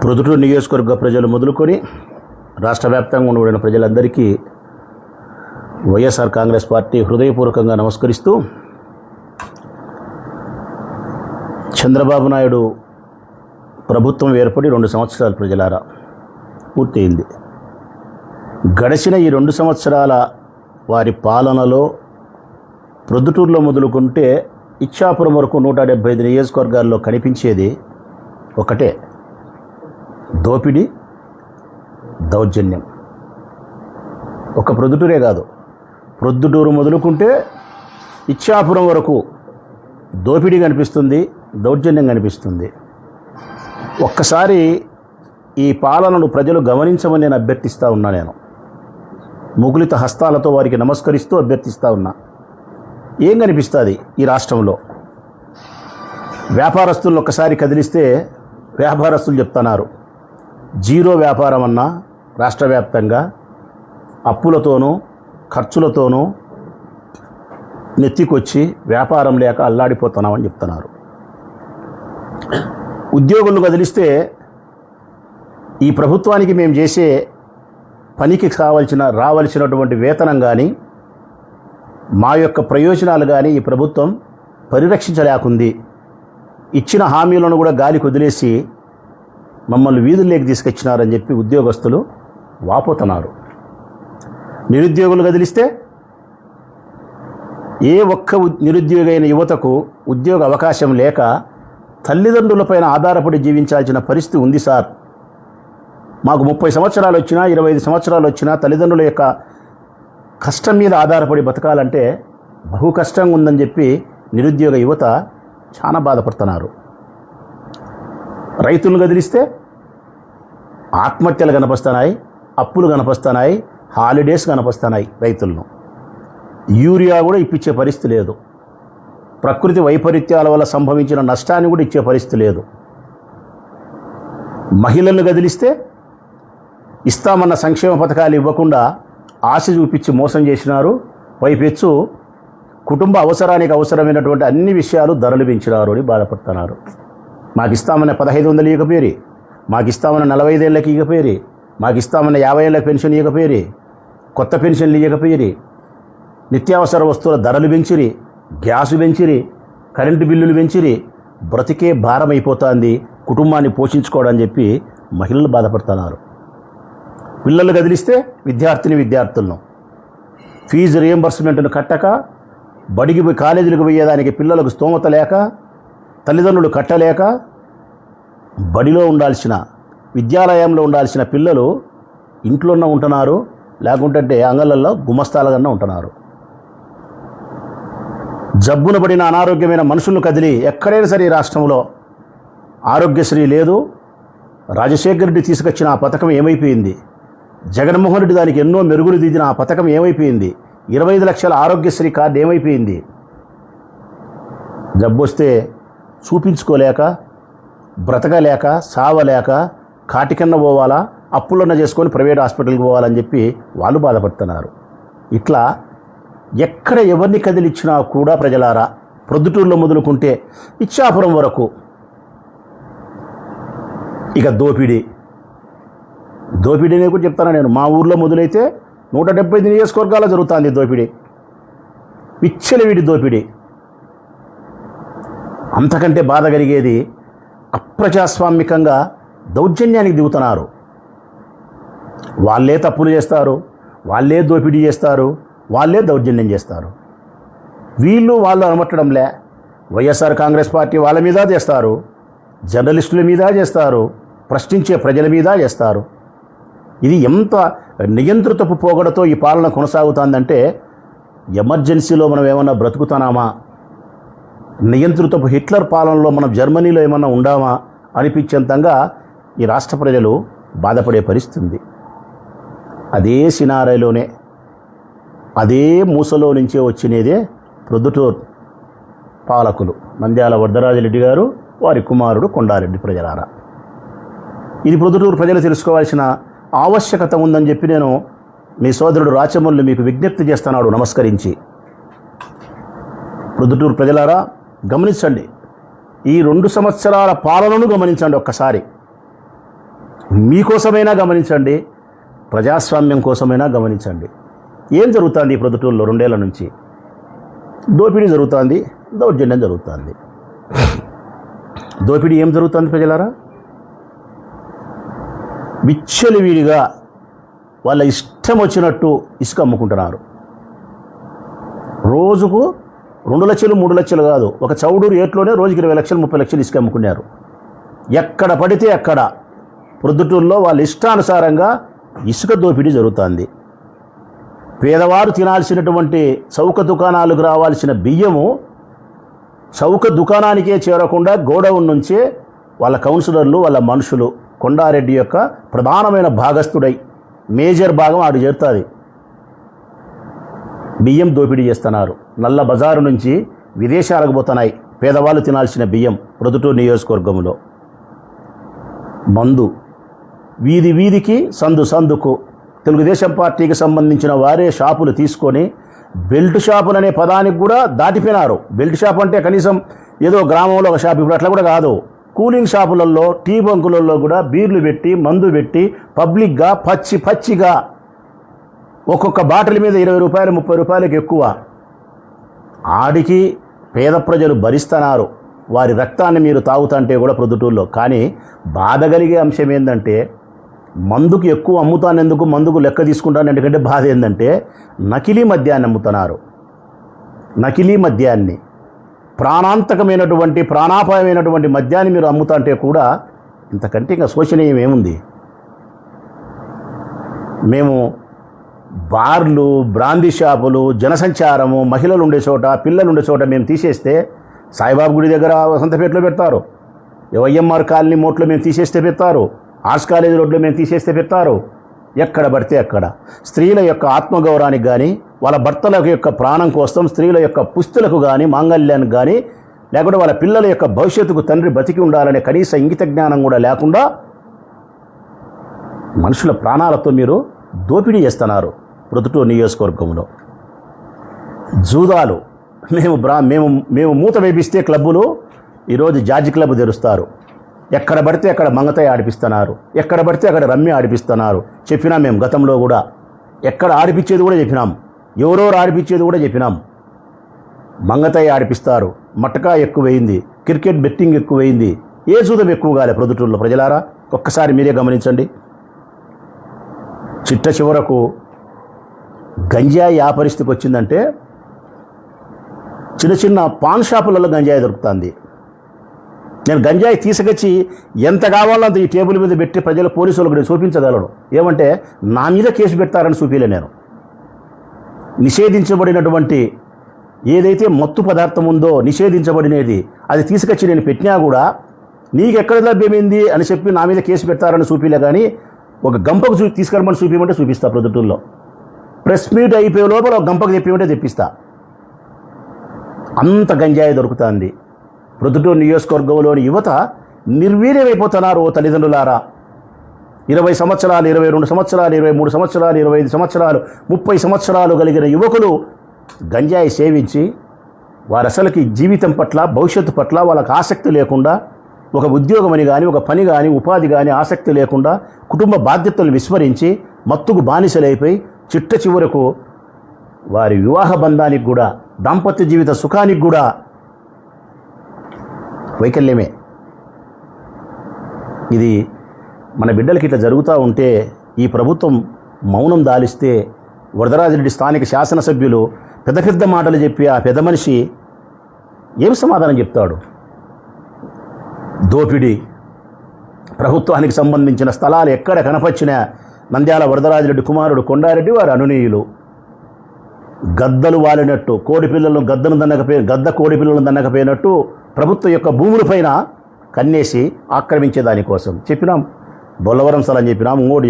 ప్రొద్దుటూరు నియోజకవర్గ ప్రజలు మొదలుకొని రాష్ట్ర వ్యాప్తంగా ఉండబడిన ప్రజలందరికీ వైఎస్ఆర్ కాంగ్రెస్ పార్టీ హృదయపూర్వకంగా నమస్కరిస్తూ, చంద్రబాబు నాయుడు ప్రభుత్వం ఏర్పడి 2 సంవత్సరాలు ప్రజలారా పూర్తయింది. గడిచిన ఈ 2 సంవత్సరాల వారి పాలనలో ప్రొద్దుటూరులో మొదలుకుంటే ఇచ్చాపురం వరకు 175 నియోజకవర్గాల్లో కనిపించేది ఒకటే: దోపిడీ, దౌర్జన్యం. ఒక ప్రొద్దుటూరే కాదు, ప్రొద్దుటూరు మొదలుకుంటే ఇచ్చాపురం వరకు దోపిడీ కనిపిస్తుంది, దౌర్జన్యం కనిపిస్తుంది. ఒక్కసారి ఈ పాలనను ప్రజలు గమనించమని నేను అభ్యర్థిస్తూ ఉన్నా. నేను ముగులిత హస్తాలతో వారికి నమస్కరిస్తూ అభ్యర్థిస్తూ ఉన్నా. ఏం కనిపిస్తుంది ఈ రాష్ట్రంలో? వ్యాపారస్తులను ఒక్కసారి కదిలిస్తే వ్యాపారస్తులు చెప్తున్నారు, జీరో వ్యాపారం అన్నా రాష్ట్ర వ్యాప్తంగా అప్పులతోనూ ఖర్చులతోనూ నెత్తికొచ్చి వ్యాపారం లేక అల్లాడిపోతున్నామని చెప్తున్నారు. ఉద్యోగులను కదిలిస్తే ఈ ప్రభుత్వానికి మేము చేసే పనికి రావాల్సినటువంటి వేతనం కానీ, మా యొక్క ప్రయోజనాలు కానీ ఈ ప్రభుత్వం పరిరక్షించలేకుంది. ఇచ్చిన హామీలను కూడా గాలికి వదిలేసి మమ్మల్ని వీధుల్లోకి తీసుకొచ్చినారని చెప్పి ఉద్యోగస్తులు వాపోతున్నారు. నిరుద్యోగులు కదిలిస్తే ఏ ఒక్క నిరుద్యోగ అయిన యువతకు ఉద్యోగ అవకాశం లేక తల్లిదండ్రులపైన ఆధారపడి జీవించాల్సిన పరిస్థితి ఉంది సార్. మాకు 30 సంవత్సరాలు వచ్చినా 25 సంవత్సరాలు వచ్చినా తల్లిదండ్రుల యొక్క కష్టం మీద ఆధారపడి బతకాలంటే బహు కష్టంగా ఉందని చెప్పి నిరుద్యోగ యువత చాలా బాధపడుతున్నారు. రైతులను కదిలిస్తే ఆత్మహత్యలు కనిపిస్తున్నాయి, అప్పులు కనిపిస్తున్నాయి, హాలిడేస్ కనిపిస్తున్నాయి. రైతులను యూరియా కూడా ఇప్పించే పరిస్థితి లేదు. ప్రకృతి వైపరీత్యాల వల్ల సంభవించిన నష్టాన్ని కూడా ఇచ్చే పరిస్థితి లేదు. మహిళలను కదిలిస్తే ఇస్తామన్న సంక్షేమ పథకాలు ఇవ్వకుండా ఆశ చూపించి మోసం చేసినారు. పైపెచ్చు కుటుంబ అవసరానికి అవసరమైనటువంటి అన్ని విషయాలు ధరలు పెంచినారు అని బాధపడుతున్నారు. మాకు ఇస్తామన్న 1500 ఇవ్వకపోయి, మాకు ఇస్తామన్న 45 ఏళ్ళకి ఇవ్వకపోయి, మాకు ఇస్తామన్న 50 ఏళ్ళకి పెన్షన్ ఇవ్వకపోయి, కొత్త పెన్షన్లు ఇవ్వకపోయి, నిత్యావసర వస్తువుల ధరలు పెంచిరి, గ్యాసు పెంచిరి, కరెంటు బిల్లులు పెంచిరి. బ్రతికే భారం అయిపోతుంది కుటుంబాన్ని పోషించుకోవడం చెప్పి మహిళలు బాధపడుతున్నారు. పిల్లలు కదిలిస్తే విద్యార్థులను ఫీజు రియంబర్స్మెంట్ను కట్టక, బడికి పోయి కాలేజీలకు పోయేదానికి పిల్లలకు స్తోమత లేక, తల్లిదండ్రులు కట్టలేక, బడిలో ఉండాల్సిన విద్యాలయంలో ఉండాల్సిన పిల్లలు ఇంట్లోనే ఉంటున్నారు, లేకుంటే అంగళ్ళల్లో గుమస్తాలుగా ఉంటున్నారు. జబ్బున పడిన అనారోగ్యమైన మనుషులను కదిలి ఎక్కడైనా సరే ఈ రాష్ట్రంలో ఆరోగ్యశ్రీ లేదు. రాజశేఖర రెడ్డి తీసుకొచ్చిన ఆ పథకం ఏమైపోయింది? జగన్మోహన్ రెడ్డి దానికి ఎన్నో మెరుగులు దిద్దిన ఆ పథకం ఏమైపోయింది? 25 లక్షల ఆరోగ్యశ్రీ కార్డు ఏమైపోయింది? జబ్బు వస్తే చూపించుకోలేక, బ్రతకలేక, సావలేక కాటికన్నా పోవాలా, అప్పులన్నా చేసుకొని ప్రైవేట్ హాస్పిటల్కి పోవాలని చెప్పి వాళ్ళు బాధపడుతున్నారు. ఇట్లా ఎక్కడ ఎవరిని కదిలిచ్చినా కూడా ప్రజలారా, ప్రొద్దుటూరులో మొదలుకుంటే ఇచ్చాపురం వరకు ఇక దోపిడీనే కూడా చెప్తాను నేను. మా ఊర్లో మొదలైతే 175 నియోజకవర్గాల్లో జరుగుతుంది దోపిడీ, విచ్చలవిడి దోపిడీ. అంతకంటే బాధ కలిగేది అప్రజాస్వామికంగా దౌర్జన్యానికి దిగుతున్నారు. వాళ్ళే తప్పులు చేస్తారు, వాళ్ళే దోపిడీ చేస్తారు, వాళ్ళే దౌర్జన్యం చేస్తారు. వాళ్ళు అనమట్టడంలే. వైఎస్ఆర్ కాంగ్రెస్ పార్టీ వాళ్ళ మీద చేస్తారు, జర్నలిస్టుల మీద చేస్తారు, ప్రశ్నించే ప్రజల మీద చేస్తారు. ఇది ఎంత నియంత్రితపు పోగడతో ఈ పాలన కొనసాగుతుందంటే, ఎమర్జెన్సీలో మనం ఏమన్నా బ్రతుకుతున్నామా, నియంత్రితపు హిట్లర్ పాలనలో మనం జర్మనీలో ఏమన్నా ఉండామా అనిపించేంతంగా ఈ రాష్ట్ర ప్రజలు బాధపడే పరిస్థితి ఉంది. అదే సినారీలోనే, అదే మూసలో నుంచే వచ్చినదే ప్రొద్దుటూరు పాలకులు నంద్యాల వరదరాజరెడ్డి గారు, వారి కుమారుడు కొండారెడ్డి. ప్రజలారా, ఇది ప్రొద్దుటూరు ప్రజలు తెలుసుకోవాల్సిన ఆవశ్యకత ఉందని చెప్పి నేను మీ సోదరుడు రాచమల్లు మీకు విజ్ఞప్తి చేస్తున్నాడు నమస్కరించి. ప్రొద్దుటూరు ప్రజలారా గమనించండి, ఈ 2 సంవత్సరాల పాలనను గమనించండి ఒక్కసారి. మీకోసమైనా గమనించండి, ప్రజాస్వామ్యం కోసమైనా గమనించండి. ఏం జరుగుతుంది ఈ ప్రొద్దుటూరులో 2 ఏళ్ల నుంచి? దోపిడీ జరుగుతుంది, దౌర్జన్యం జరుగుతుంది. దోపిడీ ఏం జరుగుతుంది ప్రజలారా? విచ్చలవిడిగా వాళ్ళ ఇష్టం వచ్చినట్టు ఇసుక అమ్ముకుంటున్నారు. రోజుకు 2 లక్షలు 3 లక్షలు కాదు, ఒక చౌడూరు ఏట్లోనే రోజుకి 20 లక్షలు 30 లక్షలు ఇసుక అమ్ముకున్నారు. ఎక్కడ పడితే అక్కడ ప్రొద్దుటూరులో వాళ్ళ ఇష్టానుసారంగా ఇసుక దోపిడీ జరుగుతుంది. పేదవారు తినాల్సినటువంటి చౌక దుకాణాలకు రావాల్సిన బియ్యము చౌక దుకాణానికే చేరకుండా గోడౌన్ నుంచే వాళ్ళ కౌన్సిలర్లు, వాళ్ళ మనుషులు, కొండారెడ్డి యొక్క ప్రధానమైన భాగస్థుడై మేజర్ భాగం ఆడు చేరుతుంది. బియ్యం దోపిడీ చేస్తున్నారు. నల్ల బజారు నుంచి విదేశాలకు పోతున్నాయి పేదవాళ్ళు తినాల్సిన బియ్యం. ప్రొద్దుటూరు నియోజకవర్గంలో మందు వీధి వీధికి, సందు సందుకు తెలుగుదేశం పార్టీకి సంబంధించిన వారే షాపులు తీసుకొని బెల్ట్ షాపులు అనే పదానికి కూడా దాటిపోయినారు. బెల్ట్ షాప్ అంటే కనీసం ఏదో గ్రామంలో ఒక షాప్, ఇప్పుడు అట్లా కూడా కాదు. కూలింగ్ షాపులలో, టీ బంకులలో కూడా బీర్లు పెట్టి, మందు పెట్టి పబ్లిక్గా పచ్చిగా ఒక్కొక్క బాటిల్ మీద 20 రూపాయలు 30 రూపాయలకు ఎక్కువ ఆడికి పేద ప్రజలు భరిస్తున్నారు. వారి రక్తాన్ని మీరు తాగుతుంటే కూడా ప్రొద్దుటూరులో. కానీ బాధ కలిగే అంశం ఏంటంటే, మందుకు ఎక్కువ అమ్ముతానెందుకు, మందుకు లెక్క తీసుకుంటాను ఎందుకంటే బాధ ఏంటంటే, నకిలీ మద్యాన్ని అమ్ముతున్నారు. నకిలీ మద్యాన్ని, ప్రాణాంతకమైనటువంటి ప్రాణాపాయమైనటువంటి మద్యాన్ని మీరు అమ్ముతుంటే కూడా ఇంతకంటే ఇంకా శోచనీయం ఏముంది? మేము బార్లు, బ్రాందీ షాపులు, జనసంచారము, మహిళలు ఉండే చోట, పిల్లలు ఉండే చోట మేము తీసేస్తే, సాయిబాబు గుడి దగ్గర వసంతపేటలో పెడతారు, వైఎంఆర్ కాలనీ మోట్లో మేము తీసేస్తే పెడతారు, ఆర్ట్స్ కాలేజీ రోడ్లో మేము తీసేస్తే పెడతారు. ఎక్కడ పడితే అక్కడ స్త్రీల యొక్క ఆత్మగౌరవానికి కానీ, వాళ్ళ భర్తల యొక్క ప్రాణం కోసం స్త్రీల యొక్క పుస్తులకు కానీ, మాంగళ్యానికి కానీ, లేకుంటే వాళ్ళ పిల్లల యొక్క భవిష్యత్తుకు తండ్రి బతికి ఉండాలనే కనీస ఇంగిత జ్ఞానం కూడా లేకుండా మనుషుల ప్రాణాలతో మీరు దోపిడీ చేస్తున్నారు. ప్రొద్దుటూరు నియోజకవర్గంలో జూదాలు, మేము మూత వేపిస్తే క్లబ్బులు ఈరోజు జార్జి క్లబ్ తెరుస్తారు. ఎక్కడ పడితే అక్కడ మంగతాయి ఆడిపిస్తున్నారు, ఎక్కడ పడితే అక్కడ రమ్మి ఆడిపిస్తున్నారు. చెప్పినాం మేము గతంలో కూడా, ఎక్కడ ఆడిపించేది కూడా చెప్పినాం, ఎవరెవరు ఆడిపించేది కూడా చెప్పినాం. మంగతాయి ఆడిపిస్తారు, మటకా ఎక్కువైంది, క్రికెట్ బెట్టింగ్ ఎక్కువైంది, ఏ జూదం ఎక్కువ కాలే ప్రొద్దుటూరులో. ప్రజలారా ఒక్కసారి మీరే గమనించండి. చిట్ట చివరకు గంజాయి ఆ పరిస్థితికి వచ్చిందంటే, చిన్న చిన్న పాన్ షాపులలో గంజాయి దొరుకుతుంది. నేను గంజాయి తీసుకొచ్చి ఎంత కావాలో అంత ఈ టేబుల్ మీద పెట్టి ప్రజల పోలీసులకు నేను చూపించగలను. ఏమంటే నా మీద కేసు పెడతారని చూపిలే. నేను నిషేధించబడినటువంటి ఏదైతే మత్తు పదార్థం ఉందో నిషేధించబడినది, అది తీసుకొచ్చి నేను పెట్టినా కూడా నీకు ఎక్కడ లభ్యమైంది అని చెప్పి నా మీద కేసు పెడతారని చూపిలే. కానీ ఒక గంపకు తీసుకెళ్ళమని చూపించమంటే చూపిస్తా. ప్రొద్దుటూరులో ప్రెస్ మీట్ అయిపోయే లోపల ఒక గంపకు తెప్పిమంటే తెప్పిస్తా. అంత గంజాయి దొరుకుతుంది. ప్రొద్దుటూరు నియోజకవర్గంలోని యువత నిర్వీర్యమైపోతున్నారు. ఓ తల్లిదండ్రులారా, 20 సంవత్సరాలు, 22 సంవత్సరాలు, 23 సంవత్సరాలు, 25 సంవత్సరాలు, 30 సంవత్సరాలు కలిగిన యువకులు గంజాయి సేవించి వారు అసలుకి జీవితం పట్ల, భవిష్యత్తు పట్ల వాళ్ళకి ఆసక్తి లేకుండా, ఒక ఉద్యోగమని కానీ, ఒక పని కానీ, ఉపాధి కానీ ఆసక్తి లేకుండా, కుటుంబ బాధ్యతలు విస్మరించి మత్తుకు బానిసలైపోయి చిట్ట చివరకు వారి వివాహ బంధానికి కూడా, దాంపత్య జీవిత సుఖానికి కూడా వైకల్యమే. ఇది మన బిడ్డలకి ఇట్లా జరుగుతూ ఉంటే ఈ ప్రభుత్వం మౌనం దాలిస్తే, వరదరాజిరెడ్డి స్థానిక శాసనసభ్యులు పెద్ద పెద్ద మాటలు చెప్పి ఆ పెద్ద మనిషి ఏం సమాధానం చెప్తాడు? దోపిడీ, ప్రభుత్వానికి సంబంధించిన స్థలాలు ఎక్కడ కనపచ్చినా నంద్యాల వరదరాజిరెడ్డి కుమారుడు కొండారెడ్డి వారి అనునీయులు గద్దలు వాలినట్టు, కోడి పిల్లలను గద్ద కోడి పిల్లలను దన్నకపోయినట్టు ప్రభుత్వం యొక్క భూములపైన కన్నేసి ఆక్రమించే దానికోసం చెప్పినాం. బొల్లవరం స్థలం చెప్పినాం, ఇంకోటి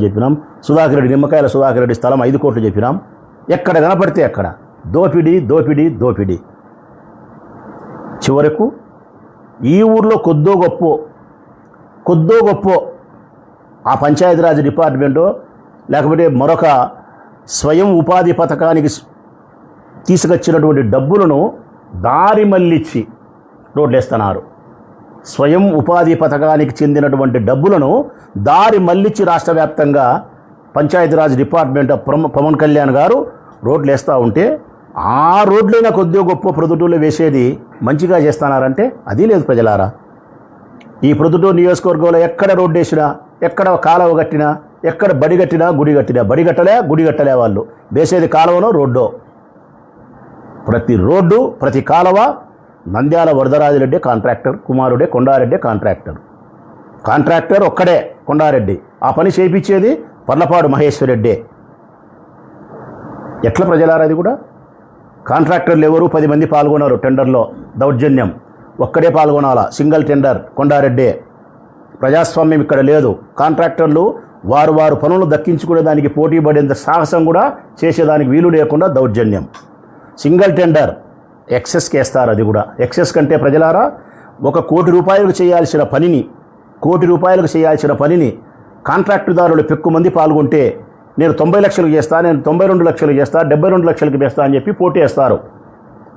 చెప్పినాం. సుధాకర్ రెడ్డి, నిమ్మకాయల సుధాకర్ రెడ్డి స్థలం 5 కోట్లు చెప్పినాం. ఎక్కడ కనపడితే అక్కడ దోపిడీ. చివరకు ఈ ఊర్లో కొద్దో గొప్ప ఆ పంచాయతీరాజ్ డిపార్ట్మెంటో లేకపోతే మరొక స్వయం ఉపాధి పథకానికి తీసుకొచ్చినటువంటి డబ్బులను దారి మళ్ళించి రోడ్లేస్తున్నారు. స్వయం ఉపాధి పథకానికి చెందినటువంటి డబ్బులను దారి మళ్లించి రాష్ట్ర వ్యాప్తంగా పంచాయతీరాజ్ డిపార్ట్మెంట్ పవన్ కళ్యాణ్ గారు రోడ్లు వేస్తూ ఉంటే ఆ రోడ్లైనా కొద్దిగా గొప్ప ప్రొద్దుటూరులో వేసేది మంచిగా చేస్తున్నారంటే అది లేదు ప్రజలారా. ఈ ప్రొద్దుటూరు నియోజకవర్గంలో ఎక్కడ రోడ్డు వేసినా, ఎక్కడ కాలువ కట్టినా, ఎక్కడ బడి కట్టినా గుడి కట్టినా, బడి కట్టలే గుడి కట్టలే వాళ్ళు వేసేది కాలువనో రోడ్డో. ప్రతి రోడ్డు ప్రతి కాలువ నంద్యాల వరదరాజిరెడ్డి కాంట్రాక్టర్, కుమారుడే కొండారెడ్డి కాంట్రాక్టర్ ఒక్కడే కొండారెడ్డి. ఆ పని చేయించేది పర్లపాడు మహేశ్వరరెడ్డే. ఎట్లా ప్రజలారా? అది కూడా కాంట్రాక్టర్లు ఎవరు 10 మంది పాల్గొన్నారు టెండర్లో. దౌర్జన్యం, ఒక్కడే పాల్గొనాలా, సింగిల్ టెండర్ కొండారెడ్డే. ప్రజాస్వామ్యం ఇక్కడ లేదు. కాంట్రాక్టర్లు వారు పనులు దక్కించుకునే దానికి పోటీ పడేంత సాహసం కూడా చేసేదానికి వీలు లేకుండా దౌర్జన్యం. సింగిల్ టెండర్ ఎక్సెస్కి వేస్తారు. అది కూడా ఎక్సెస్ కంటే ప్రజలారా 1 కోటి రూపాయలకు చేయాల్సిన పనిని కాంట్రాక్టుదారులు పెక్కు మంది పాల్గొంటే నేను 90 లక్షలకు చేస్తా, నేను 92 లక్షలకు చేస్తా, 72 లక్షలకు చేస్తా అని చెప్పి పోటీ వేస్తారు.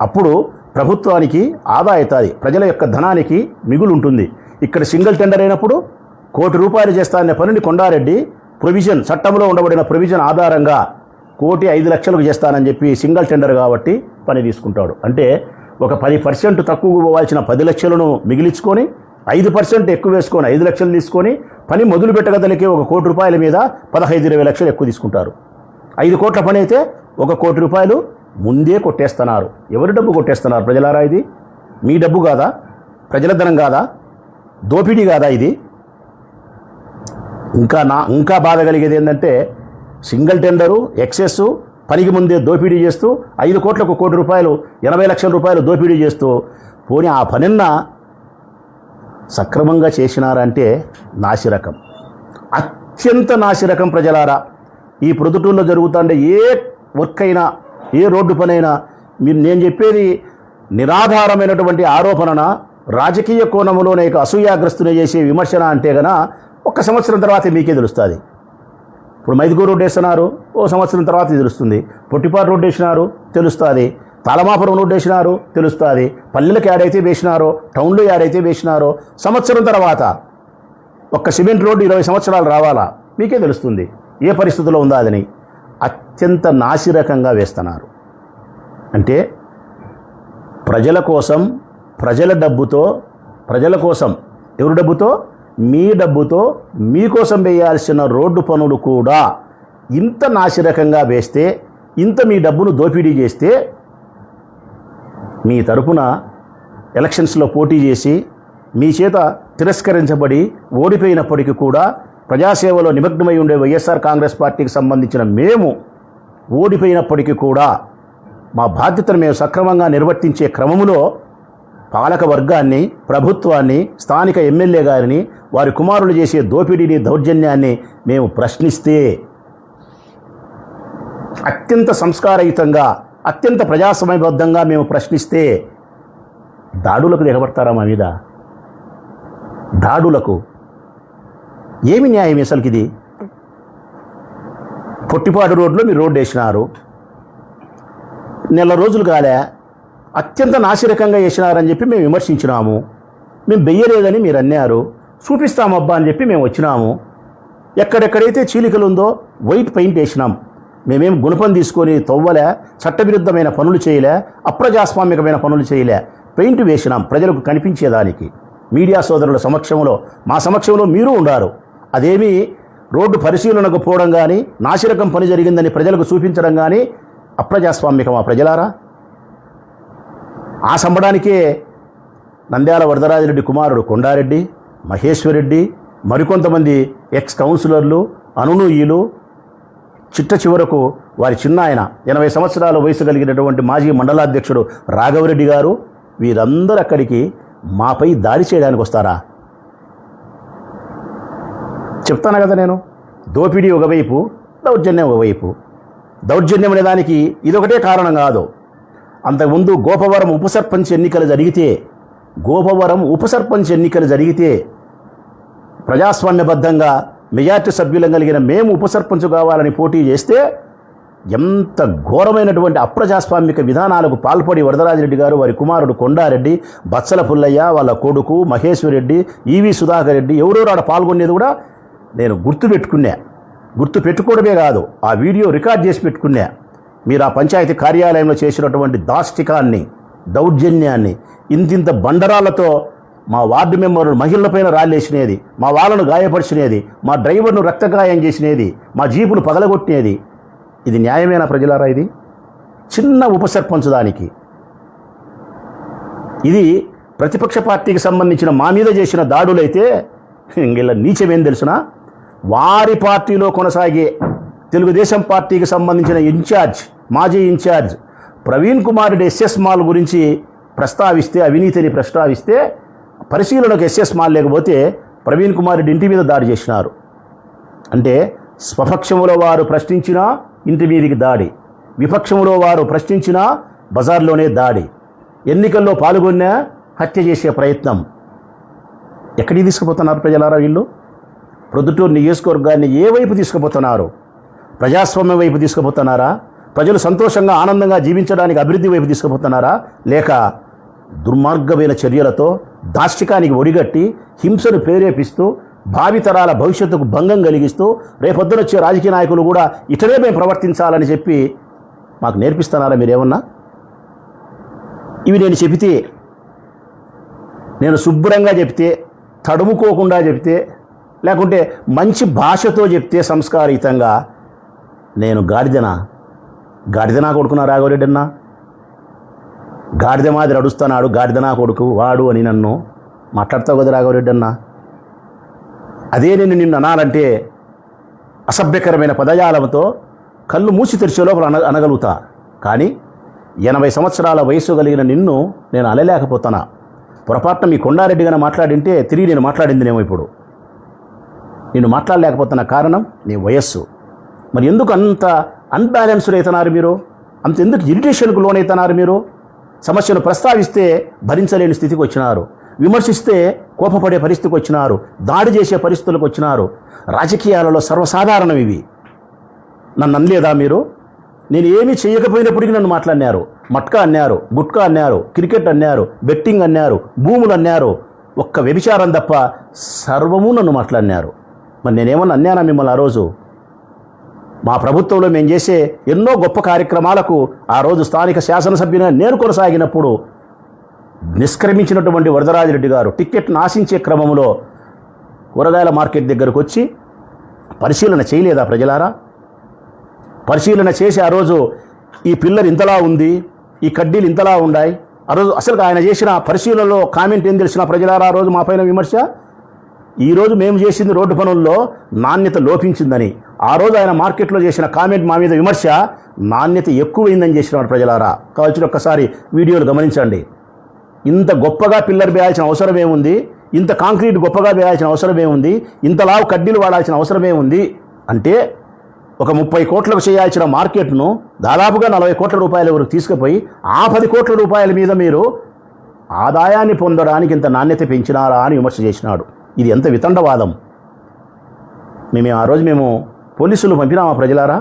అప్పుడు ప్రభుత్వానికి ఆదా అవుతుంది, ప్రజల యొక్క ధనానికి మిగులు ఉంటుంది. ఇక్కడ సింగిల్ టెండర్ అయినప్పుడు 1 కోటి రూపాయలు చేస్తా అనే పనిని కొండారెడ్డి ప్రొవిజన్, చట్టంలో ఉండబడిన ప్రొవిజన్ ఆధారంగా 1,05,00,000కు చేస్తానని చెప్పి సింగిల్ టెండర్ కాబట్టి పని తీసుకుంటాడు. అంటే ఒక 10% తక్కువ పోవాల్సిన 10 లక్షలను మిగిలించుకొని 5% ఎక్కువ వేసుకొని 5 లక్షలు తీసుకొని పని మొదలు పెట్టగదలికే 1 కోటి రూపాయల మీద 15-20 లక్షలు ఎక్కువ తీసుకుంటారు. 5 కోట్ల పని అయితే 1 కోటి రూపాయలు ముందే కొట్టేస్తున్నారు. ఎవరి డబ్బు కొట్టేస్తున్నారు ప్రజలారా? ఇది మీ డబ్బు కాదా? ప్రజల ధనం కాదా? దోపిడీ కాదా ఇది? ఇంకా బాధ కలిగేది ఏంటంటే సింగిల్ టెండరు, ఎక్సెస్, పనికి ముందే దోపిడీ చేస్తూ 5 కోట్లకు 1 కోటి రూపాయలు, 80 లక్షల రూపాయలు దోపిడీ చేస్తూ పోనీ ఆ పనిన్న సక్రమంగా చేసినారంటే నాసిరకం, అత్యంత నాసిరకం ప్రజలారా. ఈ ప్రొద్దుటూరులో జరుగుతుండే ఏ వర్క్ అయినా, ఏ రోడ్డు పనైనా నేను చెప్పేది నిరాధారమైనటువంటి ఆరోపణన, రాజకీయ కోణంలోనే అసూయాగ్రస్తుని చేసే విమర్శన అంటే గన 1 సంవత్సరం తర్వాత మీకే తెలుస్తుంది. ఇప్పుడు మైదుగూరు రోడ్డు వేస్తున్నారు, 1 సంవత్సరం తర్వాత తెలుస్తుంది. పొట్టిపాడు రోడ్డు వేసినారు తెలుస్తుంది, తాళమాపురం రోడ్డు వేసినారు తెలుస్తుంది, పల్లెలకు యాడైతే వేసినారో, టౌన్లో యాడైతే వేసినారో సంవత్సరం తర్వాత. ఒక్క సిమెంట్ రోడ్డు 20 సంవత్సరాలు రావాలా మీకే తెలుస్తుంది ఏ పరిస్థితిలో ఉందా అదని. అత్యంత నాసిరకంగా వేస్తున్నారు. అంటే ప్రజల కోసం, ప్రజల డబ్బుతో, ప్రజల కోసం, ఎవరి డబ్బుతో? మీ డబ్బుతో మీకోసం వేయాల్సిన రోడ్డు పనులు కూడా ఇంత నాసిరకంగా వేస్తే, ఇంత మీ డబ్బును దోపిడీ చేస్తే, మీ తరపున ఎలక్షన్స్లో పోటీ చేసి మీ చేత తిరస్కరించబడి ఓడిపోయినప్పటికీ కూడా ప్రజాసేవలో నిమగ్నమై ఉండే వైఎస్ఆర్ కాంగ్రెస్ పార్టీకి సంబంధించిన మేము ఓడిపోయినప్పటికీ కూడా మా బాధ్యతను మేము సక్రమంగా నిర్వర్తించే క్రమములో పాలక వర్గాన్ని, ప్రభుత్వాన్ని, స్థానిక ఎమ్మెల్యే గారిని, వారి కుమారులు చేసే దోపిడీని, దౌర్జన్యాన్ని మేము ప్రశ్నిస్తే, అత్యంత సంస్కారయుతంగా, అత్యంత ప్రజాస్వామ్యబద్ధంగా మేము ప్రశ్నిస్తే దాడులకు దిగబడతారా మా మీద? దాడులకు ఏమి న్యాయం అసలుకి ఇది? పొట్టిపాడు రోడ్లో మీరు రోడ్డు వేసినారు, నెల రోజులు కాలే, అత్యంత నాసిరకంగా వేసినారని చెప్పి మేము విమర్శించినాము. మేము వెయ్యలేదని మీరు అన్నారు, చూపిస్తామబ్బా అని చెప్పి మేము వచ్చినాము. ఎక్కడెక్కడైతే చీలికలు ఉందో వైట్ పెయింట్ వేసినాం. మేమేం గుణపం తీసుకొని తవ్వలే, చట్టవిరుద్ధమైన పనులు చేయలే, అప్రజాస్వామికమైన పనులు చేయలే. పెయింట్ వేసినాం ప్రజలకు కనిపించేదానికి. మీడియా సోదరుల సమక్షంలో, మా సమక్షంలో మీరు ఉండారు. అదేమీ రోడ్డు పరిశీలనకు పోవడం కానీ, నాసిరకం పని జరిగిందని ప్రజలకు చూపించడం కానీ అప్రజాస్వామికమా ప్రజలారా? ఆ సంబడానికే నంద్యాల వరదరాజిరెడ్డి కుమారుడు కొండారెడ్డి, మహేశ్వరరెడ్డి, మరికొంతమంది ఎక్స్ కౌన్సిలర్లు, అనునూయులు, చిట్ట చివరకు వారి చిన్న ఆయన 80 సంవత్సరాల వయసు కలిగినటువంటి మాజీ మండలాధ్యక్షుడు రాఘవరెడ్డి గారు, వీరందరూ అక్కడికి మాపై దాడి చేయడానికి వస్తారా? చెప్తాను కదా నేను. దోపిడీ ఒకవైపు, దౌర్జన్యం ఒకవైపు. దౌర్జన్యం అనే దానికి ఇదొకటే కారణం కాదు. అంతకుముందు గోపవరం ఉప సర్పంచ్ ఎన్నికలు జరిగితే ప్రజాస్వామ్యబద్ధంగా మెజార్టీ సభ్యులం కలిగిన మేము ఉప సర్పంచ్ కావాలని పోటీ చేస్తే ఎంత ఘోరమైనటువంటి అప్రజాస్వామిక విధానాలకు పాల్పడి వరదరాజిరెడ్డి గారు, వారి కుమారుడు కొండారెడ్డి, బచ్చల పుల్లయ్య, వాళ్ళ కొడుకు మహేశ్వరరెడ్డి, ఈవి సుధాకర్ రెడ్డి ఎవరెవరు ఆడ పాల్గొనేది కూడా నేను గుర్తు పెట్టుకోవడమే కాదు, ఆ వీడియో రికార్డ్ చేసి పెట్టుకున్నా. మీరు ఆ పంచాయతీ కార్యాలయంలో చేసినటువంటి దాష్టికాన్ని, దౌర్జన్యాన్ని, ఇంతింత బండరాళ్లతో మా వార్డు మెంబర్లు మహిళలపైన రాళ్ళేసినది, మా వాళ్ళను గాయపరిచినది, మా డ్రైవర్ను రక్తగాయం చేసినది, మా జీపులు పగలగొట్టినది. ఇది న్యాయమేనా ప్రజలారా? ఇది చిన్న ఉప సర్పంచ్ దానికి. ఇది ప్రతిపక్ష పార్టీకి సంబంధించిన మా మీద చేసిన దాడులైతే ఇలా నీచమేం తెలుసునా? వారి పార్టీలో కొనసాగే తెలుగుదేశం పార్టీకి సంబంధించిన మాజీ incharge Praveen Kumar Reddy SS mall గురించి ప్రస్తావిస్తే, అవినీతిని ప్రస్తావిస్తే, పరిశీలనకు ఎస్ఎస్ మాల్ లేకపోతే ప్రవీణ్ కుమార్ రెడ్డి ఇంటి మీద దాడి చేసినారు. అంటే స్వపక్షంలో వారు ప్రశ్నించినా ఇంటి మీదికి దాడి, విపక్షంలో వారు ప్రశ్నించినా బజార్లోనే దాడి, ఎన్నికల్లో పాల్గొన్నా హత్య చేసే ప్రయత్నం. ఎక్కడికి తీసుకుపోతున్నారు ప్రజలారా వీళ్ళు? ప్రొద్దుటూరు నియోజకవర్గాన్ని ఏ వైపు తీసుకుపోతున్నారు? ప్రజాస్వామ్యం వైపు తీసుకుపోతున్నారా? ప్రజలు సంతోషంగా ఆనందంగా జీవించడానికి అభివృద్ధి వైపు తీసుకుపోతున్నారా? లేక దుర్మార్గమైన చర్యలతో దాష్టికానికి ఒడిగట్టి హింసను ప్రేరేపిస్తూ భావితరాల భవిష్యత్తుకు భంగం కలిగిస్తూ రేపొద్దున వచ్చే రాజకీయ నాయకులు కూడా ఇటనే మేము ప్రవర్తించాలని చెప్పి మాకు నేర్పిస్తున్నారా మీరేమన్నా? ఇవి నేను చెబితే, నేను శుభ్రంగా చెప్తే, తడుముకోకుండా చెప్తే, లేకుంటే మంచి భాషతో చెప్తే సంస్కారయుతంగా, నేను గాడిదనా కొడుకున్నా రాఘవరెడ్డి అన్నా? గాడిద మాదిరి అడుస్తున్నాడు, గాడిదనా కొడుకు వాడు అని నన్ను మాట్లాడతావు కదా రాఘవరెడ్డి అన్నా? అదే నేను నిన్ను అనాలంటే అసభ్యకరమైన పదజాలంతో కళ్ళు మూసి తెరిచే లోపల అనగలుగుతా. కానీ 80 సంవత్సరాల వయసు కలిగిన నిన్ను నేను అనలేకపోతున్నా. పొరపాటున మీ కొండారెడ్డిగానే మాట్లాడింటే తిరిగి నేను మాట్లాడిందినేమో. ఇప్పుడు నేను మాట్లాడలేకపోతున్న కారణం నీ వయస్సు. మరి ఎందుకు అంత అన్బ్యాలెన్స్డ్ అవుతున్నారు మీరు? అంత ఎందుకు ఇరిటేషన్కు లోనవుతున్నారు మీరు? సమస్యను ప్రస్తావిస్తే భరించలేని స్థితికి వచ్చినారు, విమర్శిస్తే కోపపడే పరిస్థితికి వచ్చినారు, దాడి చేసే పరిస్థితులకు వచ్చినారు. రాజకీయాలలో సర్వసాధారణం ఇవి. నన్ను అనలేదా మీరు? నేను ఏమీ చేయకపోయినప్పటికీ నన్ను మాట్లాడినారు. మట్కా అన్నారు, గుట్కా అన్నారు, క్రికెట్ అన్నారు, బెట్టింగ్ అన్నారు, భూములు అన్నారు. ఒక్క వ్యభిచారం తప్ప సర్వము నన్ను మాట్లాడినారు. మరి నేనేమన్నా అన్నానా మిమ్మల్ని? ఆ రోజు మా ప్రభుత్వంలో మేము చేసే ఎన్నో గొప్ప కార్యక్రమాలకు ఆ రోజు స్థానిక శాసనసభ్యునిగా నేను కొనసాగినప్పుడు నిష్క్రమించినటువంటి వరదరాజిరెడ్డి గారు టిక్కెట్ను ఆశించే క్రమంలో కూరగాయల మార్కెట్ దగ్గరకు వచ్చి పరిశీలన చేయలేదా ప్రజలారా? పరిశీలన చేసి ఆ రోజు ఈ పిల్లర్ ఇంతలా ఉంది, ఈ కడ్డీలు ఇంతలా ఉన్నాయి. ఆ రోజు అసలు ఆయన చేసిన పరిశీలనలో కామెంట్ ఏం తెలిసిన ప్రజలారా? ఆ రోజు మా పైన విమర్శ, ఈరోజు మేము చేసింది రోడ్డు పనుల్లో నాణ్యత లోపించిందని. ఆ రోజు ఆయన మార్కెట్లో చేసిన కామెంట్ మా మీద విమర్శ, నాణ్యత ఎక్కువైందని చేసినారు ప్రజలారా. కావచ్చు ఒక్కసారి వీడియోలు గమనించండి. ఇంత గొప్పగా పిల్లర్ వేయాల్సిన అవసరం ఏముంది? ఇంత కాంక్రీట్ గొప్పగా వేయాల్సిన అవసరం ఏముంది? ఇంతలా కడ్డీలు వాడాల్సిన అవసరం ఏముంది? అంటే ఒక 30 కోట్లకు చేయాల్సిన మార్కెట్ను దాదాపుగా 40 కోట్ల రూపాయల వరకు తీసుకుపోయి ఆ 10 కోట్ల రూపాయల మీద మీరు ఆదాయాన్ని పొందడానికి ఇంత నాణ్యత పెంచినారా అని విమర్శ చేసినాడు. ఇది ఎంత వితండవాదం! ఆ రోజు మేము పోలీసులు పంపినామా ప్రజలారా?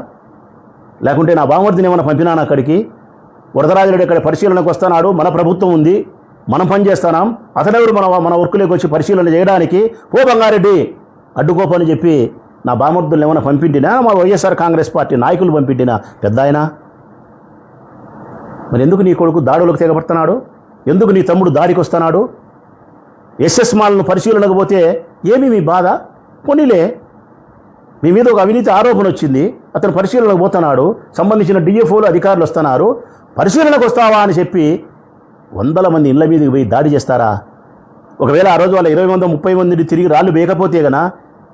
లేకుంటే నా బామర్దిని ఏమైనా పంపినాను అక్కడికి? వరదరాజిరెడ్డి అక్కడ పరిశీలనకు వస్తున్నాడు, మన ప్రభుత్వం ఉంది, మనం పని చేస్తున్నాం, అతనెవరు మన వర్కులోకి వచ్చి పరిశీలన చేయడానికి? పో బంగారెడ్డి అడ్డుకోపని చెప్పి నా బామర్దులు ఏమైనా పంపిండినా? మా వైఎస్ఆర్ కాంగ్రెస్ పార్టీ నాయకులు పంపిండినా? పెద్ద ఆయన మరి ఎందుకు నీ కొడుకు దాడులకు తెగబడుతున్నాడు? ఎందుకు నీ తమ్ముడు దాడికి వస్తున్నాడు? ఎస్ఎస్ మాల్ను పరిశీలనకు పోతే ఏమి మీ బాధ? పోనీలే, మీ మీద ఒక అవినీతి ఆరోపణ వచ్చింది, అతను పరిశీలనకు పోతున్నాడు, సంబంధించిన డిఎఫ్ఓలు అధికారులు వస్తున్నారు, పరిశీలనకు వస్తావా అని చెప్పి 100 మంది ఇళ్ల మీదకి పోయి దాడి చేస్తారా? ఒకవేళ ఆ రోజు వాళ్ళ 20 మంది 30 మందిని తిరిగి రాళ్ళు వేయకపోతే గన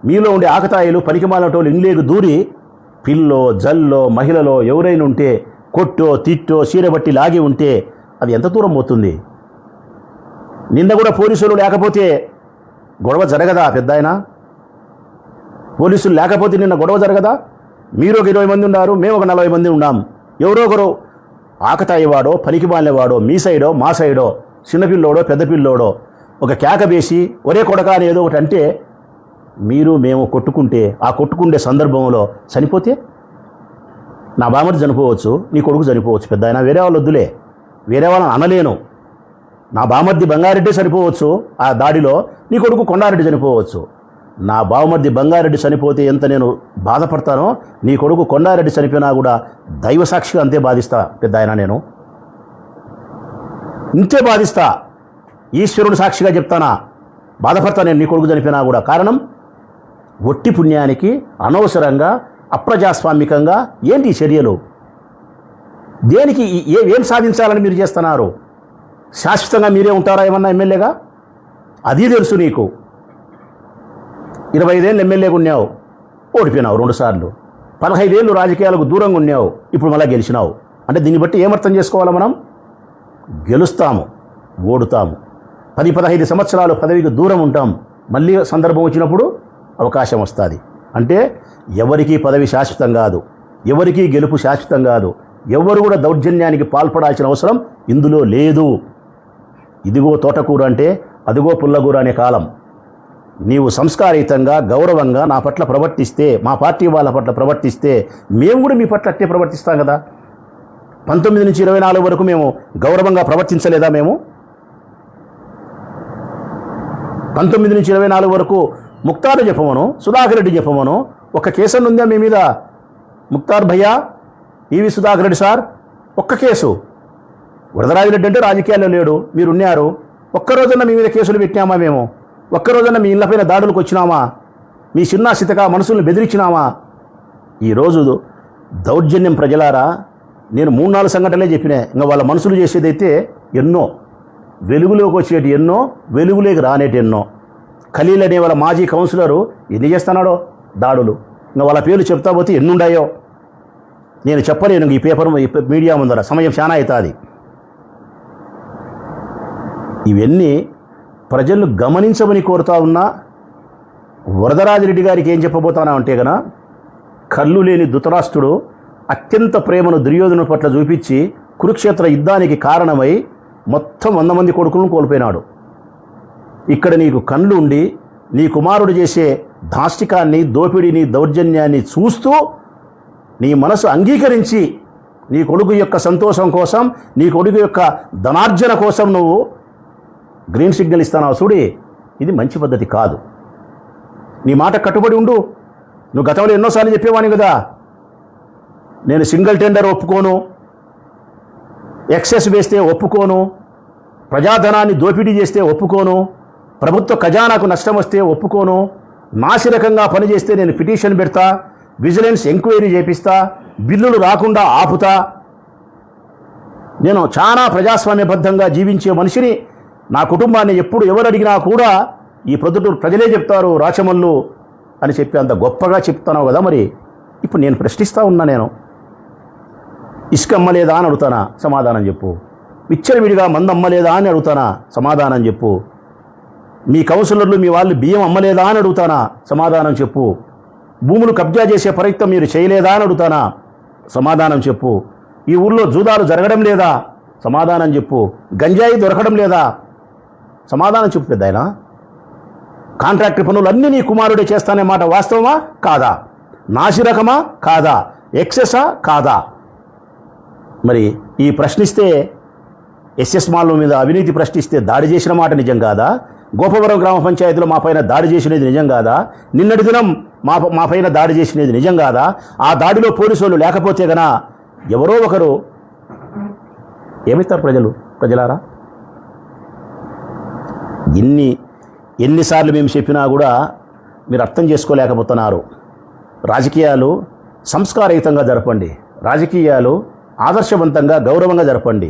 మీలో ఉండే ఆకతాయిలు పనికిమాలటోళ్ళు ఇండ్లేకు దూరి పిల్లో జల్లో మహిళలో ఎవరైనా ఉంటే కొట్టో తిట్టో చీరబట్టి లాగి ఉంటే అది ఎంత దూరం పోతుంది? నిన్న కూడా పోలీసులు లేకపోతే గొడవ జరగదా పెద్దాయన? పోలీసులు లేకపోతే నిన్న గొడవ జరగదా? మీరు ఒక 20 మంది ఉన్నారు, మేము ఒక 40 మంది ఉన్నాం. ఎవరో ఒకరు ఆకతాయివాడో పనికిమాలినవాడో మీ సైడో మా సైడో చిన్నపిల్లోడో పెద్ద పిల్లోడో ఒక కేక వేసి ఒరే కొడక అని ఏదో ఒకటి అంటే మీరు మేము కొట్టుకుంటే ఆ కొట్టుకుండే సందర్భంలో చనిపోతే నా బామర్ది చనిపోవచ్చు, నీ కొడుకు చనిపోవచ్చు, పెద్ద అయినా వేరే వాళ్ళు వద్దులే, వేరే వాళ్ళని అనలేను. నా బామర్ది బంగారెడ్డి చనిపోవచ్చు ఆ దాడిలో, నీ కొడుకు కొండారెడ్డి చనిపోవచ్చు. నా బావమర్ది బంగారెడ్డి చనిపోతే ఎంత నేను బాధపడతానో, నీ కొడుకు కొండారెడ్డి చనిపోయినా కూడా దైవసాక్షిగా అంతే బాధిస్తా పెద్ద ఆయన, నేను ఇంతే బాధిస్తా. ఈశ్వరుడు సాక్షిగా చెప్తానా, బాధపడతా నేను నీ కొడుకు చనిపోయినా కూడా. కారణం ఒట్టి పుణ్యానికి అనవసరంగా అప్రజాస్వామికంగా ఏంటి ఈ చర్యలు? దేనికి ఏం సాధించాలని మీరు చేస్తున్నారు? శాశ్వతంగా మీరే ఉంటారా ఏమన్నా ఎమ్మెల్యేగా? అది తెలుసు నీకు. 25 ఏళ్ళు ఎమ్మెల్యేగా ఉన్నావు, ఓడిపోయినావు 2 సార్లు. 15 ఏళ్ళు రాజకీయాలకు దూరంగా ఉన్నావు, ఇప్పుడు మళ్ళీ గెలిచినావు. అంటే దీన్ని బట్టి ఏమర్థం చేసుకోవాలా మనం? గెలుస్తాము, ఓడుతాము. 10-15 సంవత్సరాలు పదవికి దూరం ఉంటాం, మళ్ళీ సందర్భం వచ్చినప్పుడు అవకాశం వస్తుంది. అంటే ఎవరికీ పదవి శాశ్వతం కాదు, ఎవరికీ గెలుపు శాశ్వతం కాదు. ఎవరు కూడా దౌర్జన్యానికి పాల్పడాల్సిన అవసరం ఇందులో లేదు. ఇదిగో తోటకూర అంటే అదిగో పుల్లగూర అనే కాలం. నీవు సంస్కారయుతంగా గౌరవంగా నా పట్ల ప్రవర్తిస్తే, మా పార్టీ వాళ్ళ పట్ల ప్రవర్తిస్తే, మేము కూడా మీ పట్ల అట్టే ప్రవర్తిస్తాం కదా. 19 నుంచి 24 వరకు మేము గౌరవంగా ప్రవర్తించలేదా? మేము 19 నుంచి 24 వరకు ముక్తారు చెప్పమను, సుధాకర్ రెడ్డి చెప్పమను, ఒక్క కేసు ఉందా మీ మీద? ముక్తార్ భయ్యా, ఈవి సుధాకర్ రెడ్డి సార్, ఒక్క కేసు. వరదరాజిరెడ్డి అంటే రాజకీయాల్లో లేడు, మీరున్నారు. ఒక్కరోజన్నా మీ మీద కేసులు పెట్టినామా మేము? ఒక్కరోజన్నా మీ ఇళ్లపైన దాడులకు వచ్చినామా? మీ చిన్న సితగా మనసుల్ని బెదిరించినామా? ఈరోజు దౌర్జన్యం ప్రజలారా, నేను 3-4 సంఘటనలే చెప్పినా. ఇంకా వాళ్ళ మనసులు చేసేదైతే ఎన్నో, వెలుగులోకి వచ్చేటి ఎన్నో, వెలుగులోకి రానేటి ఎన్నో. ఖలీల్ అనే వాళ్ళ మాజీ కౌన్సిలరు ఎన్ని చేస్తున్నాడో దాడులు, ఇంకా వాళ్ళ పేర్లు చెప్తా పోతే ఎన్నుండాయో నేను చెప్పలేను. ఈ పేపర్ మీడియా ముందర సమయం చాలా అవుతుంది. ఇవన్నీ ప్రజలు గమనించమని కోరుతా ఉన్నా. వరదరాజిరెడ్డి గారికి ఏం చెప్పబోతానా అంటే గన, కళ్ళు లేని ధృతరాష్ట్రుడు అత్యంత ప్రేమను దుర్యోధను పట్ల చూపించి కురుక్షేత్ర యుద్ధానికి కారణమై మొత్తం 100 మంది కొడుకులను కోల్పోయినాడు. ఇక్కడ నీకు కళ్ళు ఉండి నీ కుమారుడు చేసే దాష్టికాన్ని, దోపిడీని, దౌర్జన్యాన్ని చూస్తూ నీ మనసు అంగీకరించి నీ కొడుకు యొక్క సంతోషం కోసం, నీ కొడుకు యొక్క ధనార్జన కోసం నువ్వు గ్రీన్ సిగ్నల్ ఇస్తానావు చూడి, ఇది మంచి పద్ధతి కాదు. నీ మాట కట్టుబడి ఉండు. నువ్వు గతంలో ఎన్నోసార్లు చెప్పేవాని కదా, నేను సింగిల్ టెండర్ ఒప్పుకోను, ఎక్సెస్ వేస్తే ఒప్పుకోను, ప్రజాధనాన్ని దోపిడీ చేస్తే ఒప్పుకోను, ప్రభుత్వ ఖజానాకు నష్టం వస్తే ఒప్పుకోను, నాసిరకంగా పనిచేస్తే నేను పిటిషన్ పెడతా, విజిలెన్స్ ఎంక్వైరీ చేపిస్తా, బిల్లులు రాకుండా ఆపుతా. నేను చాలా ప్రజాస్వామ్యబద్ధంగా జీవించే మనిషిని. నా కుటుంబాన్ని ఎప్పుడు ఎవరు అడిగినా కూడా ఈ ప్రొద్దుటూరు ప్రజలే చెప్తారు రాచమల్లు అని చెప్పి అంత గొప్పగా చెప్తున్నావు కదా. మరి ఇప్పుడు నేను ప్రశ్నిస్తూ ఉన్నా, నేను ఇసుక అమ్మలేదా అని అడుగుతానా? సమాధానం చెప్పు. విచ్చలవిడిగా మందు అమ్మలేదా అని అడుగుతానా? సమాధానం చెప్పు. మీ కౌన్సిలర్లు మీ వాళ్ళు బియ్యం అమ్మలేదా అని అడుగుతానా? సమాధానం చెప్పు. భూములు కబ్జా చేసే ప్రయత్నం మీరు చేయలేదా అని అడుగుతానా? సమాధానం చెప్పు. ఈ ఊళ్ళో జూదాలు జరగడం లేదా? సమాధానం చెప్పు. గంజాయి దొరకడం లేదా? సమాధానం చెప్పు పెద్దాయన. కాంట్రాక్టర్ పనులు అన్నీ నీ కుమారుడే చేస్తానే మాట వాస్తవమా కాదా? నాసిరకమా కాదా? ఎక్సెసా కాదా? మరి ఈ ప్రశ్నిస్తే ఎస్ఎస్ మాల్ మీద అవినీతి ప్రశ్నిస్తే దాడి చేసిన మాట నిజం కాదా? గోపవరం గ్రామ పంచాయతీలో మా పైన దాడి చేసినది నిజం కాదా? నిన్నటి దినం మా పైన దాడి చేసినది నిజం కాదా? ఆ దాడిలో పోలీసు వాళ్ళు లేకపోతే గన ఎవరో ఒకరు ఏమిస్తారు ప్రజలారా? ఎన్నిసార్లు మేము చెప్పినా కూడా మీరు అర్థం చేసుకోలేకపోతున్నారు. రాజకీయాలు సంస్కారయుతంగా జరపండి, రాజకీయాలు ఆదర్శవంతంగా గౌరవంగా జరపండి.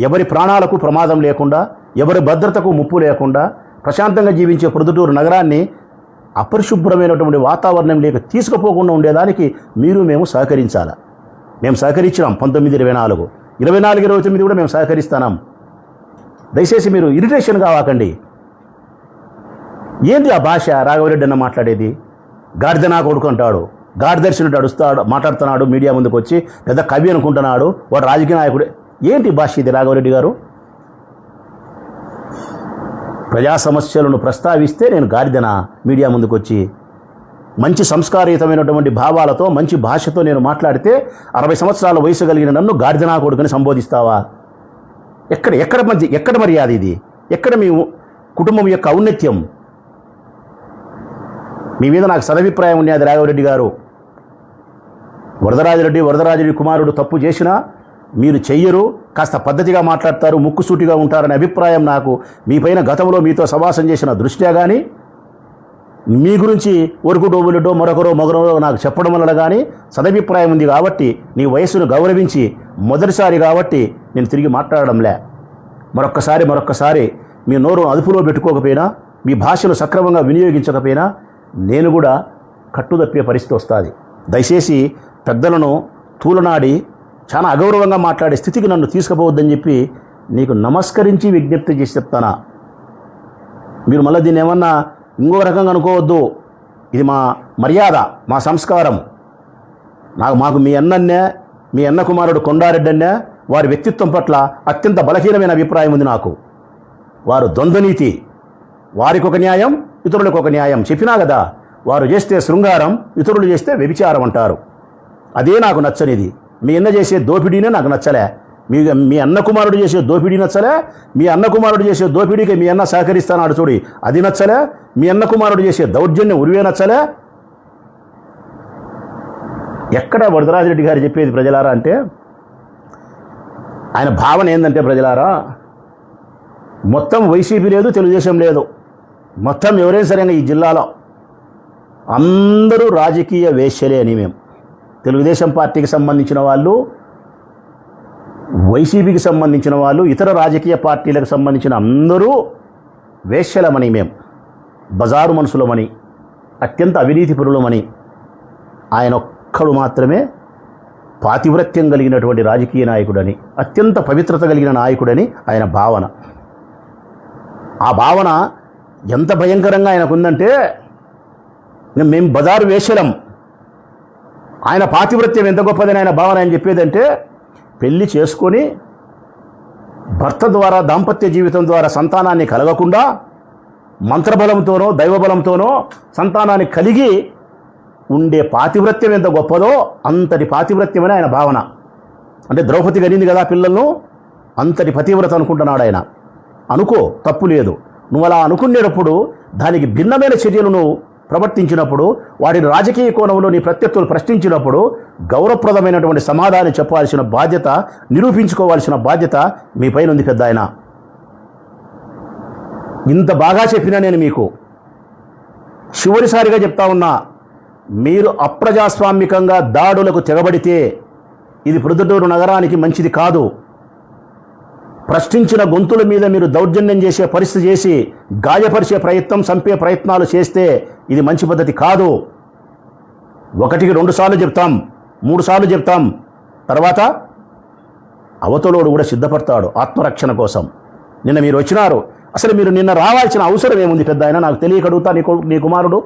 ఎవరి ప్రాణాలకు ప్రమాదం లేకుండా, ఎవరి భద్రతకు ముప్పు లేకుండా ప్రశాంతంగా జీవించే ప్రొద్దుటూరు నగరాన్ని అపరిశుభ్రమైనటువంటి వాతావరణం లేక తీసుకుపోకుండా ఉండేదానికి మేము సహకరించాలి. మేము సహకరించినాం 19-24, 24-29 కూడా మేము సహకరిస్తున్నాం. దయచేసి మీరు ఇరిటేషన్ కావాకండి. ఏంటి ఆ భాష? రాఘవరెడ్డి అన్న మాట్లాడేది గాడిద నా కొడుకు అంటాడు, గాడిదర్శనుడు అడుస్తాడు, మాట్లాడుతున్నాడు మీడియా ముందుకు వచ్చి, పెద్ద కవి అనుకుంటున్నాడు, వాడు రాజకీయ నాయకుడు. ఏంటి భాష ఇది రాఘవరెడ్డి గారు? ప్రజా సమస్యలను ప్రస్తావిస్తే నేను గాడిదనా మీడియా ముందుకు వచ్చి? మంచి సంస్కారయుతమైనటువంటి భావాలతో మంచి భాషతో నేను మాట్లాడితే 60 సంవత్సరాల వయసు కలిగిన నన్ను గాడిదనా కొడుకుని సంబోధిస్తావా? ఎక్కడ మర్యాద ఇది? ఎక్కడ మీ కుటుంబం యొక్క ఔన్నత్యం? మీ మీద నాకు సదభిప్రాయం ఉన్నది రాఘవరెడ్డి గారు. వరదరాజరెడ్డి కుమారుడు తప్పు చేసినా మీరు చెయ్యరు, కాస్త పద్ధతిగా మాట్లాడతారు, ముక్కుసూటిగా ఉంటారనే అభిప్రాయం నాకు మీపైన గతంలో మీతో సవాసం చేసిన దృష్ట్యా కానీ, మీ గురించి ఒరుకుడోబులడో మరొకరో నాకు చెప్పడం వల్ల కానీ సదభిప్రాయం ఉంది. కాబట్టి నీ వయస్సును గౌరవించి మొదటిసారి కాబట్టి నేను తిరిగి మాట్లాడడంలే. మరొక్కసారి మీ నోరు అదుపులో పెట్టుకోకపోయినా, మీ భాషను సక్రమంగా వినియోగించకపోయినా నేను కూడా కట్టుదప్పే పరిస్థితి వస్తుంది. దయచేసి పెద్దలను తూలనాడి చాలా అగౌరవంగా మాట్లాడే స్థితికి నన్ను తీసుకుపోవద్దని చెప్పి నీకు నమస్కరించి విజ్ఞప్తి చేసి చెప్తానా. మీరు మళ్ళీ దీన్ని ఏమన్నా ఇంకొక రకంగా అనుకోవద్దు. ఇది మా మర్యాద, మా సంస్కారం. మాకు మీ అన్న కుమారుడు కొండారెడ్డి అన్నే వారి వ్యక్తిత్వం పట్ల అత్యంత బలహీనమైన అభిప్రాయం ఉంది నాకు. వారు ద్వంద్వనీతి, వారికి ఒక న్యాయం, ఇతరులకు ఒక న్యాయం. చెప్పినా కదా, వారు చేస్తే శృంగారం, ఇతరులు చేస్తే వ్యభిచారం అంటారు. అదే నాకు నచ్చనిది. మీ అన్న చేసే దోపిడీనే నాకు నచ్చలే. మీ అన్న కుమారుడు చేసే దోపిడీ నచ్చలే. మీ అన్న కుమారుడు చేసే దోపిడీకి మీ అన్న సహకరిస్తానాడు చూడి, అది నచ్చలే. మీ అన్న కుమారుడు చేసే దౌర్జన్యం ఉరివే నచ్చలే. ఎక్కడ వరదరాజరెడ్డి గారు చెప్పేది ప్రజలారా అంటే, ఆయన భావన ఏంటంటే ప్రజలారా, మొత్తం వైసీపీ లేదు, తెలుగుదేశం లేదు, మొత్తం ఎవరైనా సరే ఈ జిల్లాలో అందరూ రాజకీయ వేశ్యలే అని. మేము తెలుగుదేశం పార్టీకి సంబంధించిన వాళ్ళు, వైసీపీకి సంబంధించిన వాళ్ళు, ఇతర రాజకీయ పార్టీలకు సంబంధించిన అందరూ వేశ్యలమని, మేము బజారు మనుషులమని, అత్యంత అవినీతి పరులమని. ఆయన ఒక్కడు మాత్రమే పాతివ్రత్యం కలిగినటువంటి రాజకీయ నాయకుడని, అత్యంత పవిత్రత కలిగిన నాయకుడని ఆయన భావన. ఆ భావన ఎంత భయంకరంగా ఆయనకుందంటే, మేము బజారు వేశ్యలం, ఆయన పాతివ్రత్యం ఎంత గొప్పదని ఆయన భావన. ఆయన చెప్పేదంటే, పెళ్లి చేసుకొని భర్త ద్వారా దాంపత్య జీవితం ద్వారా సంతానాన్ని కలగకుండా మంత్రబలంతోనో దైవబలంతోనో సంతానాన్ని కలిగి ఉండే పాతివ్రత్యం ఎంత గొప్పదో అంతటి పాతివ్రత్యమని ఆయన భావన. అంటే ద్రౌపది కనింది కదా పిల్లలను, అంతటి పతివ్రత అనుకుంటున్నాడు ఆయన. అనుకో, తప్పు లేదు. నువ్వు అలా అనుకునేటప్పుడు దానికి భిన్నమైన చర్యలు నువ్వు ప్రవర్తించినప్పుడు, వాటిని రాజకీయ కోణంలో నీ ప్రత్యర్థులు ప్రశ్నించినప్పుడు గౌరవప్రదమైనటువంటి సమాధానం చెప్పాల్సిన బాధ్యత, నిరూపించుకోవాల్సిన బాధ్యత మీ పైన ఉంది పెద్ద ఆయన. ఇంత బాగా చెప్పినా నేను మీకు చివరిసారిగా చెప్తా ఉన్నా, మీరు అప్రజాస్వామికంగా దాడులకు తెగబడితే ఇది ప్రొద్దుటూరు నగరానికి మంచిది కాదు. ప్రశ్నించిన గొంతుల మీద మీరు దౌర్జన్యం చేసే పరిస్థితి చేసి గాయపరిచే ప్రయత్నం, చంపే ప్రయత్నాలు చేస్తే ఇది మంచి పద్ధతి కాదు. 1కి 2 సార్లు చెప్తాం, 3 సార్లు చెప్తాం, తర్వాత అవతలోడు కూడా సిద్ధపడతాడు ఆత్మరక్షణ కోసం. నిన్న మీరు వచ్చినారు, అసలు మీరు నిన్న రావాల్సిన అవసరం ఏముంది పెద్ద ఆయన? నాకు తెలియకడుగుతా. నీ కుమారుడు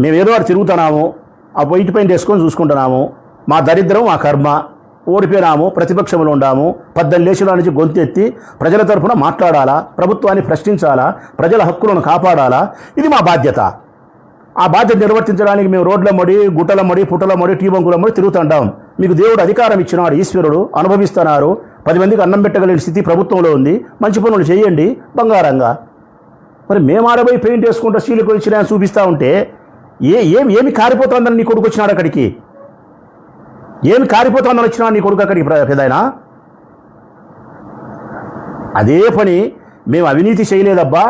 మేమేదో వారు తిరుగుతున్నాము, ఆ వైట్ పెయింట్ వేసుకొని చూసుకుంటున్నాము, మా దరిద్రం మా కర్మ, ఓడిపోయినాము, ప్రతిపక్షంలో ఉండాము, 18 లేచుల నుంచి గొంతెత్తి ప్రజల తరఫున మాట్లాడాలా, ప్రభుత్వాన్ని ప్రశ్నించాలా, ప్రజల హక్కులను కాపాడాలా, ఇది మా బాధ్యత. ఆ బాధ్యత నిర్వర్తించడానికి మేము రోడ్ల మడి, గుట్టల మడి, పుట్టల మడి, టీ బంకుల మడి తిరుగుతుంటాం. మీకు దేవుడు అధికారం ఇచ్చినాడు, ఈశ్వరుడు అనుభవిస్తున్నారు. 10 మందికి అన్నం పెట్టగలిగిన స్థితి ప్రభుత్వంలో ఉంది. మంచి పనులు చేయండి బంగారంగా. మరి మేము ఆడబోయి పెయింట్ వేసుకుంటూ సీలకు వచ్చినా చూపిస్తూ ఉంటే ఏమి కారిపోతుందని నీ కొడుకు వచ్చినాడు అక్కడికి? ఏమి కారిపోతుందని వచ్చినా నీ కొడుకు అక్కడికి పెదాయనా? అదే పని మేము అవినీతి చేయలేదబ్బా,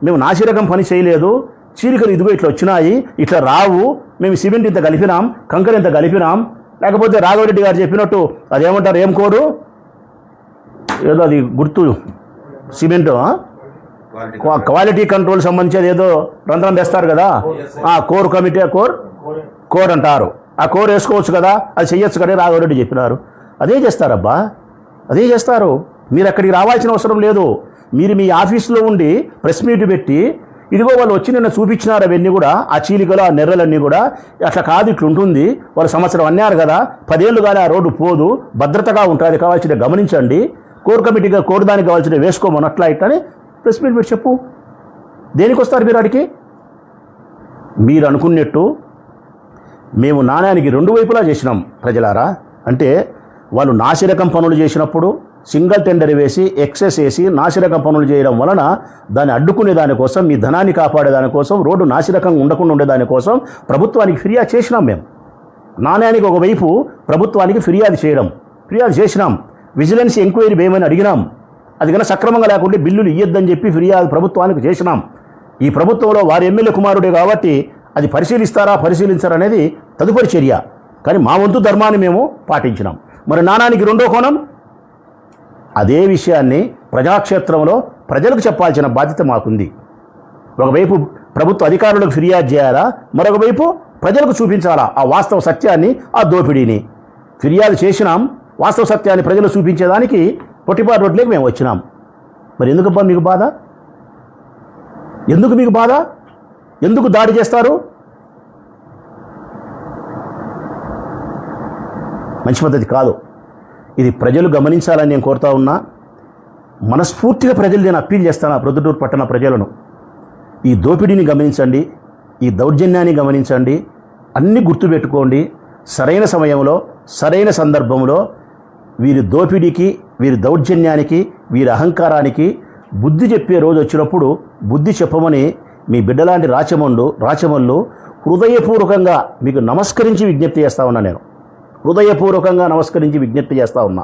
మేము నాసిరకం పని చేయలేదు, చీలికలు ఇదిగో ఇట్లా వచ్చినాయి, ఇట్లా రావు, మేము సిమెంట్ ఇంత కలిపినాం, కంకర ఇంత కలిపినాం, లేకపోతే రాఘవరెడ్డి గారు చెప్పినట్టు అదేమంటారు, ఏం కోరు ఏదో అది గుర్తు, సిమెంటు క్వాలిటీ కంట్రోల్ సంబంధించి ఏదో రంధ్రం తెస్తారు కదా, కోర్ కమిటీ కోర్ అంటారు. ఆ కోర్ వేసుకోవచ్చు కదా, అది చెయ్యొచ్చు కదా రాఘవరెడ్డి చెప్పినారు. అదే చేస్తారబ్బా, అదే చేస్తారు. మీరు అక్కడికి రావాల్సిన అవసరం లేదు. మీరు మీ ఆఫీసులో ఉండి ప్రెస్ మీట్ పెట్టి ఇదిగో వాళ్ళు వచ్చి నిన్న చూపించినారు అవన్నీ కూడా, ఆ చీలికలు, ఆ నెర్రలన్నీ కూడా. అట్లా కాదు, ఇట్లా ఉంటుంది, వాళ్ళు సంవత్సరం అన్నారు కదా, 10 ఏళ్ళు కానీ ఆ రోడ్డు పోదు, భద్రతగా ఉంటుంది, కావాల్సిన గమనించండి, కోర్ కమిటీగా కోర్ దానికి కావాల్సిన వేసుకోమని అట్లా ఇట్లా అని ప్రెస్ మీట్ పెట్టి చెప్పు. దేనికి వస్తారు మీరు అడిగి? మీరు అనుకున్నట్టు మేము నాణ్యానికి రెండు వైపులా చేసినాం ప్రజలారా. అంటే వాళ్ళు నాసిరకం పనులు చేసినప్పుడు సింగిల్ టెండర్ వేసి ఎక్సెస్ వేసి నాసిరకం పనులు చేయడం వలన దాన్ని అడ్డుకునే దానికోసం, మీ ధనాన్ని కాపాడే దానికోసం, రోడ్డు నాసిరకంగా ఉండకుండా ఉండేదానికోసం ప్రభుత్వానికి ఫిర్యాదు చేసినాం. మేము నాణ్యానికి ఒకవైపు ప్రభుత్వానికి ఫిర్యాదు చేసినాం. విజిలెన్స్ ఎంక్వైరీ వేయమని అడిగినాం. అది కన్నా సక్రమంగా లేకుంటే బిల్లులు ఇయ్యొద్దని చెప్పి ఫిర్యాదు ప్రభుత్వానికి చేసినాం. ఈ ప్రభుత్వంలో వారి ఎమ్మెల్యే కుమారుడే కాబట్టి అది పరిశీలించారా అనేది తదుపరి చర్య. కానీ మా వంతు ధర్మాన్ని మేము పాటించినాం. మరి నాణానికి రెండో కోణం, అదే విషయాన్ని ప్రజాక్షేత్రంలో ప్రజలకు చెప్పాల్సిన బాధ్యత మాకుంది. ఒకవైపు ప్రభుత్వ అధికారులకు ఫిర్యాదు చేయాలా, మరొక వైపు ప్రజలకు చూపించాలా ఆ వాస్తవ సత్యాన్ని, ఆ దోపిడీని. ఫిర్యాదు చేసినాం, వాస్తవ సత్యాన్ని ప్రజలు చూపించేదానికి పొట్టిపాటి రోడ్లోకి మేము వచ్చినాం. మరి ఎందుకబ్బా మీకు బాధ? ఎందుకు దాడి చేస్తారు? మంచి పద్ధతి కాదు. ఇది ప్రజలు గమనించాలని నేను కోరుతా ఉన్నా. మనస్ఫూర్తిగా ప్రజలు నేను అప్పీల్ చేస్తాను, ప్రొద్దుటూరు పట్టణ ప్రజలను. ఈ దోపిడీని గమనించండి, ఈ దౌర్జన్యాన్ని గమనించండి, అన్నీ గుర్తుపెట్టుకోండి. సరైన సమయంలో, సరైన సందర్భంలో వీరి దోపిడీకి, వీరి దౌర్జన్యానికి, వీరి అహంకారానికి బుద్ధి చెప్పే రోజు వచ్చినప్పుడు బుద్ధి చెప్పమని మీ బిడ్డలాంటి రాచమల్లు హృదయపూర్వకంగా మీకు నమస్కరించి విజ్ఞప్తి చేస్తా ఉన్నా. నేను హృదయపూర్వకంగా నమస్కరించి విజ్ఞప్తి చేస్తా ఉన్నా.